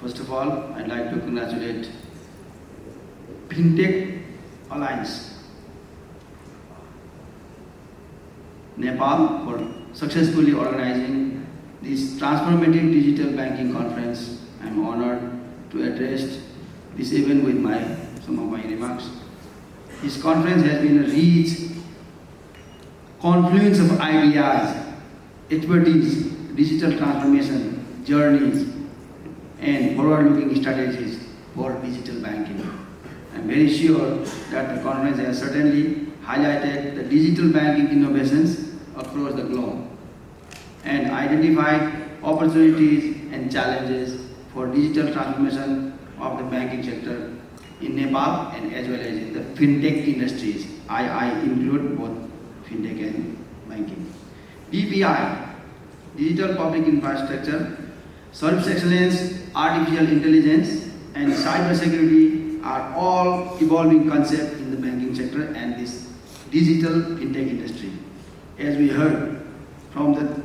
First of all, I'd like to congratulate FinTech Alliance, Nepal, for successfully organizing this transformative digital banking conference. I'm honored to address this event with some of my remarks. This conference has been a rich confluence of ideas, expertise, digital transformation, journeys, and forward-looking strategies for digital banking. I'm very sure that the conference has certainly highlighted the digital banking innovations across the globe and identified opportunities and challenges for digital transformation of the banking sector in Nepal and as well as in the fintech industries. I include both fintech and banking. DPI, Digital Public Infrastructure, Service Excellence, Artificial Intelligence, and Cybersecurity are all evolving concepts in the banking sector and this digital fintech industry. As we heard from the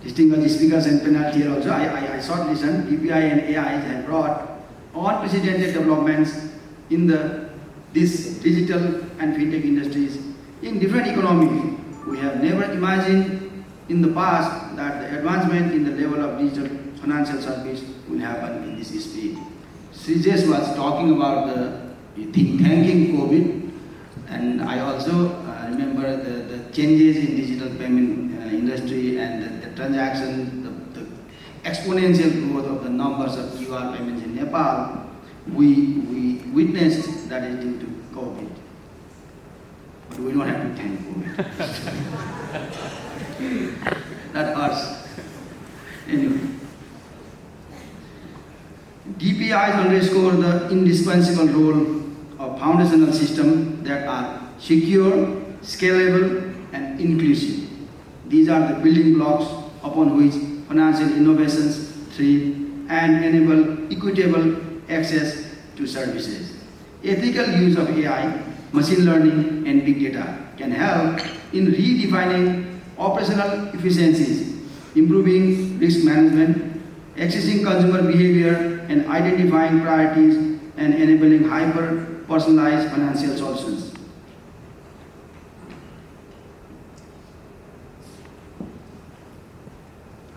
distinguished speakers and panel here also, I short listened, DPI and AI have brought unprecedented developments in this digital and fintech industries in different economies. We have never imagined in the past that the advancement in the level of digital financial service will happen in this speed. Srijesh was talking about thanking COVID, and I also remember the changes in digital payment industry and the transaction, the exponential growth of the numbers of QR payments in Nepal. We witnessed that is due to COVID. But we don't have to thank COVID. That hurts. Anyway. DPIs underscore the indispensable role of foundational systems that are secure, scalable, and inclusive. These are the building blocks upon which financial innovations thrive and enable equitable access to services. Ethical use of AI, machine learning, and big data can help in redefining operational efficiencies, improving risk management, accessing consumer behavior, and identifying priorities and enabling hyper-personalized financial solutions.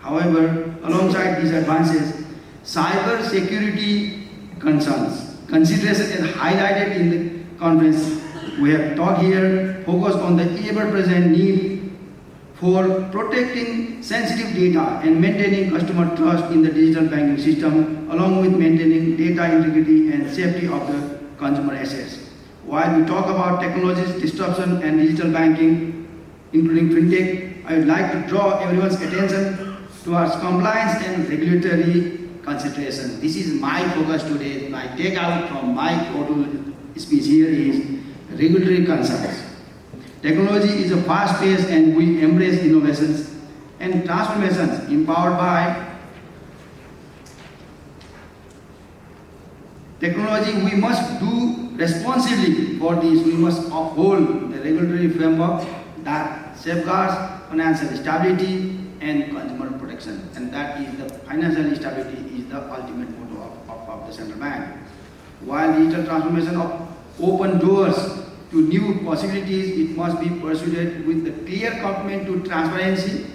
However, alongside these advances, cyber security consideration is highlighted in the conference. We have talked here, focused on the ever-present need for protecting sensitive data and maintaining customer trust in the digital banking system, along with maintaining data integrity and safety of the consumer assets. While we talk about technologies, disruption, and digital banking, including fintech, I would like to draw everyone's attention towards compliance and regulatory consideration. This is my focus today. My takeout from my total speech here is regulatory concerns. Technology is a fast pace and we embrace innovations and transformations empowered by technology. We must do responsibly for this. We must uphold the regulatory framework that safeguards financial stability and consumer protection. And that is the financial stability is the ultimate motto of the central bank. While digital transformation of open doors to new possibilities, it must be pursued with the clear commitment to transparency,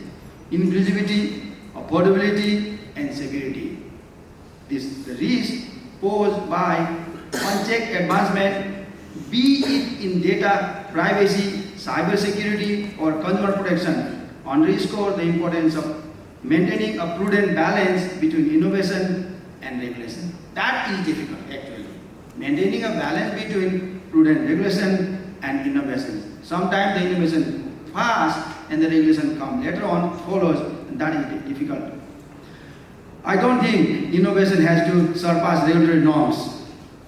inclusivity, affordability, and security. The risk posed by unchecked advancement, be it in data privacy, cybersecurity, or consumer protection, underscore the importance of maintaining a prudent balance between innovation and regulation. That is difficult, actually. Maintaining a balance between prudent regulation and innovation. Sometimes the innovation fast and the regulation comes later on, follows, and that is difficult. I don't think innovation has to surpass regulatory norms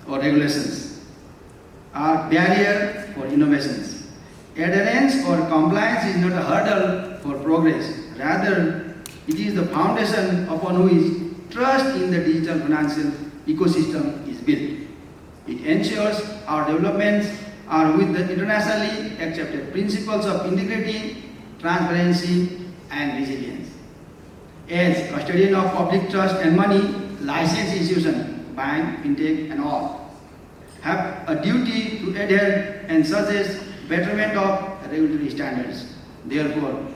or regulations are barrier for innovations. Adherence or compliance is not a hurdle for progress. Rather, it is the foundation upon which trust in the digital financial ecosystem is built. It ensures our developments are with the internationally accepted principles of integrity, transparency, and resilience. As custodian of public trust and money, licensed institution, bank, fintech and all, have a duty to adhere and suggest betterment of regulatory standards. Therefore,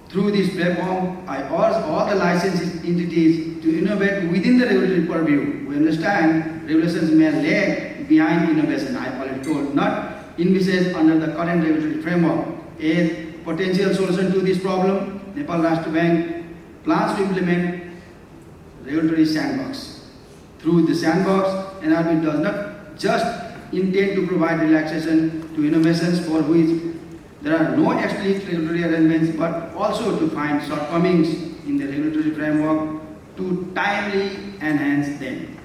through this platform, I urge all the licensed entities to innovate within the regulatory purview. We understand regulations may lag behind innovation, I already told, not envisaged under the current regulatory framework. A potential solution to this problem, Nepal Rashtra Bank plans to implement regulatory sandbox. Through the sandbox, NRB does not just intend to provide relaxation to innovations for which there are no explicit regulatory arrangements, but also to find shortcomings in the regulatory framework to timely enhance them.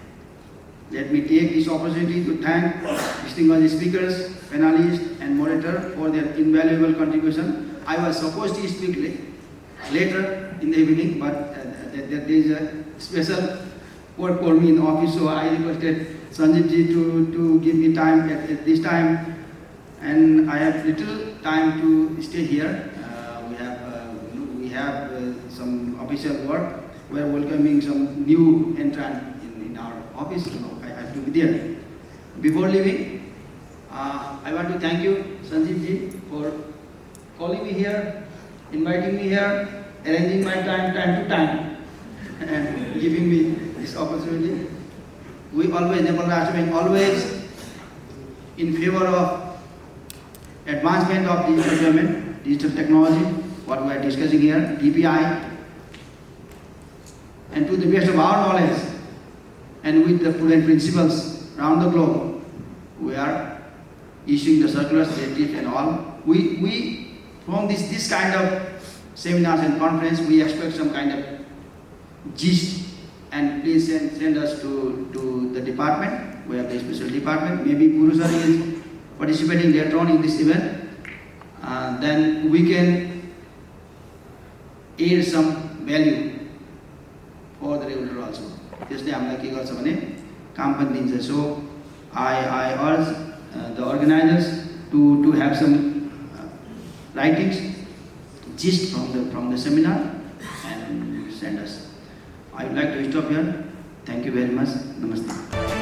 Let me take this opportunity to thank distinguished speakers, panelists, and moderator for their invaluable contribution. I was supposed to speak later in the evening, but there is a special work for me in office, so I requested Sanjeev ji to give me time at this time, and I have little time to stay here. We have some official work. We are welcoming some new entrant in our office. I have to be there. Before leaving, I want to thank you, Sanjeev ji, for calling me here, inviting me here, arranging my time to time, and giving me this opportunity. We always, Nepal Rashtra Bank, always in favor of advancement of digital payment, digital technology, what we are discussing here, DPI, and to the best of our knowledge, and with the prudent principles around the globe, we are issuing the circulars, directives and all. We from this kind of seminars and conference, we expect some kind of gist, and please send us to the department. We have the special department. Maybe Puru sir is participating later on in this event. Then we can add some value for the regulator also. त्यसले हामीलाई के गर्छ भने काम पनि दिन्छ. So I urge the organizers to have some writings, gist from the seminar, and send us. I would like to stop here. Thank you very much. Namaste.